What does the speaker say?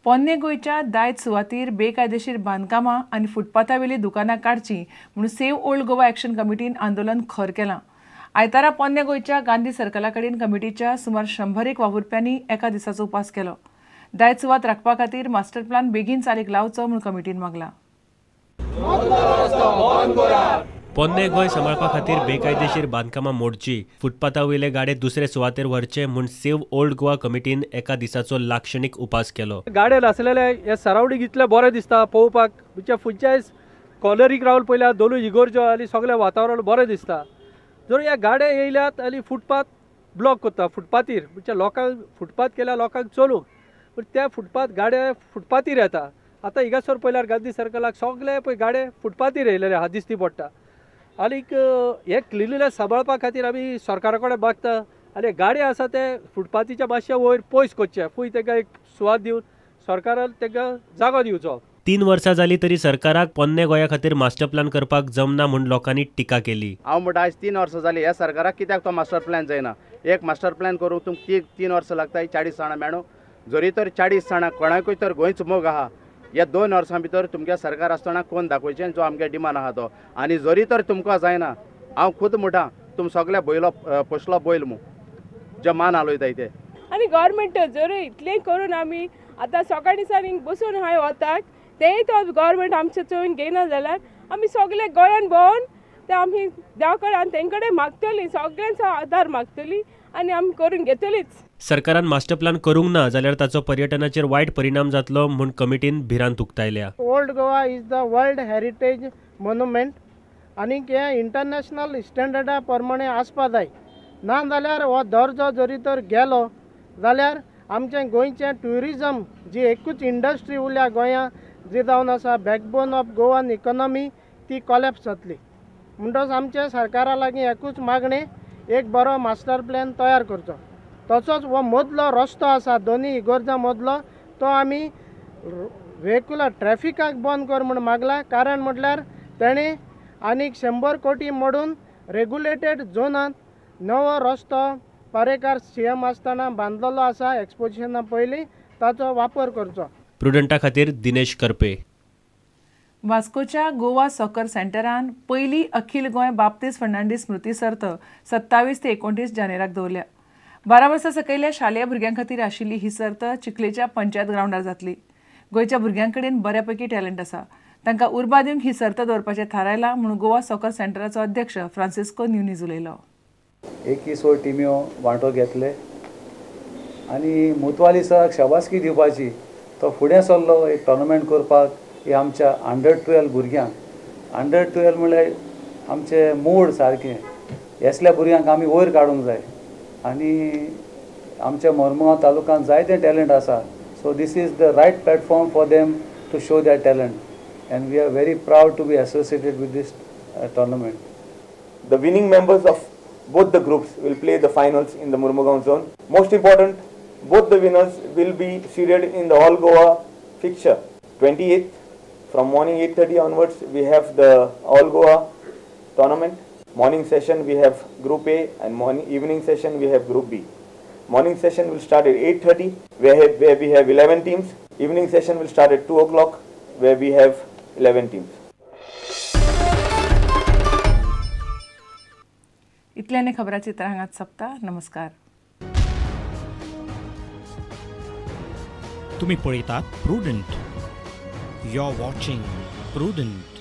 पोन्ने गोंयच्या दायज सुवातीर बेकायदेशीर बांदकामां आनी फुटपाथावेली दुकानां काडची म्हूण सेव्ह ओल्ड गोवा एक्शन कमिटीन आंदोलन खर केलां. आयतारा पोन्ने गोंयच्या गांधी सर्कला कडेन कमिटीच्या सुमार 100 वावुरप्यांनी एका दिसाचो उपास केलो. दायज सुवात राखपा खातीर मास्टर प्लान बेगीन चालीक लावचो म्हूण कमिटीन मागलां. पोन्ने गोंय सांबाळपा खातीर बेकायदेशीर बांदकामां मोडची, फुटपाथा वयले गाडे दुसरे सुवातेर व्हरचे म्हूण सेव्ह ओल्ड गोवा कमिटीन एका दिसाचो लाक्षणीक उपास केलो. गाडे आसलेले हे सरावंडींग इतले बरें दिसता पळोवपाक. फुडच्या कॉलरीक रावल पयल्या दोनूय इगोर्ज्यो आनी सगळें वातावरण बरें दिसता. जर हे गाडे येयल्यात आनी फुटपाथ ब्लॉक करता फुटपाथीर म्हणजे लोकांक फुटपाथ केल्या लोकांक चलूंक, पूण ते फुटपाथ गाडे फुटपाथीर येता. आतां हिंगासर पळयल्यार गांधी सर्कलाक सगळे पळय गाडे फुटपाथीर येयलेले आहा दिसती पडटा. आनीक हे क्लिनलीनेस सांबाळपा खातीर आमी सरकारा कडेन मागता आनी गाडे आसा ते फुटपाथीच्या मातशे वयर पयस करचे, फूंय ताका एक सुवात दिवन सरकारान ताका जागो दिवचो. 3 वर्सां जाली तरी सरकाराक पोन्ने गोंया खातीर मास्टर प्लान करपाक जमना म्हूण लोकांनी टिका केली. हांव म्हणटा आयज 3 वर्सां जाली ह्या सरकाराक कित्याक तो मास्टर प्लॅन जायना. एक मास्टर प्लॅन करूंक तुमकां 3 वर्सां लागता, 40 जाणां मेळूं. जरी तर 40 जाणां कोणाकूय तर गोंयच मोग आहा, ह्या 2 वर्सां भितर तुमगे सरकार आसतना कोण दाखोवचें जो आमगे डिमांड आहा तो. आनी जरी तर तुमकां जायना, हांव खुद म्हणटा तुमी सगळे बैलो पोसलो बैल मू जे मान हालयताय ते. आनी गव्हर्मेंट जर इतलें करून आमी आतां सकाळ दिसान बसून हांव वतात तेय तो गव्हर्मेंट आमचे चोवन घेयना जाल्यार आमी सगळे गोंयान भोंवन ते आमी देवा कडेन आनी तेंचे कडेन मागतली, सगळ्यांचो आदार मागतली आनी आमी करून घेतलीच. सरकारान मास्टर प्लान करूंक ना जाल्यार ताचो पर्यटनाचेर वायट परिणाम जातलो म्हूण कमिटीन भिरांत उक्तायल्या. Old Goa is the world heritage monument आनीक हे इंटरनॅशनल स्टँडर्डा प्रमाणे आसपा जाय. ना जाल्यार हो दर्जो जरी तर गेलो जाल्यार आमचें गोंयचें ट्युरिजम जी एकूच इंडस्ट्री उरल्या गोंया जी जावन आसा बॅकबोन ऑफ गोवन इकॉनॉमी ती कॉलॅप्स जातली. म्हणटच आमच्या सरकारा लागीं एकूच मागणें एक बरो मास्टर प्लॅन तयार करचो. तसोच हो मदलो रस्तो आसा दोनी इगोर्जा मदलो तो आमी व्हेहिकुलर ट्रॅफिकाक बंद कर म्हूण मागला. कारण म्हटल्यार तेणें आनीक 100 कोटी मोडून रेगुलेटेड झोनांत नवो रस्तो पारेकार CM आसतना बांदलेलो आसा एक्सपोजिशना पयलीं ताचो वापर करचो. प्रुडंटा खातीर दिनेश करपे. वास्कोच्या गोवा सॉकर सेंटरान पयली अखिल गोंय बाप्तीस फर्नांडीस स्मृती सर्त 27 ते 29 जानेराक दवरल्या. 12 वर्सां सकयल्या शालेय भुरग्यां खातीर आशिल्ली ही सर्त चिखलेच्या पंचायत ग्रावंडार जातली. गोंयच्या भुरग्यां कडेन बऱ्यापैकी टॅलंट आसा, तांकां उर्बा दिवंक ही सर्त दवरपाचें थारायलां म्हूण गोवा सॉकर सेंटराचो अध्यक्ष फ्रांसिस्को न्यूनीज उलयलो. 21 टिम्यो वांटो घेतले आनी मुतवाली सराक शाबासकी दिवपाची. तो फुडें सरलो एक टोर्नामेंट करपाक. ही आमच्या अंडर-12 भुरग्यांक, अंडर-12 म्हळ्यार आमचे मूड सारकें हेसल्या भुरग्यांक आमी वयर काडूंक जाय. आनी आमच्या मोरमुगांव तालुक्यांत जायते टॅलंट आसा. So this is the right platform for them to show their talent and we are very proud to be associated with this tournament. The winning members of both the groups will play the finals in the Mormugaon zone. Most important, both the winners will be seeded in the All Goa fixture. 28th, from morning 8:30 onwards, we have the All Goa tournament. Morning session we have Group A and evening session we have Group B. Morning session will start at 8:30 where we have 11 teams. Evening session will start at 2 o'clock where we have 11 teams. इतल्याने खबराची तरंगात सोंपता. नमस्कार. तुम्ही पळयतात Prudent. You are watching prudent.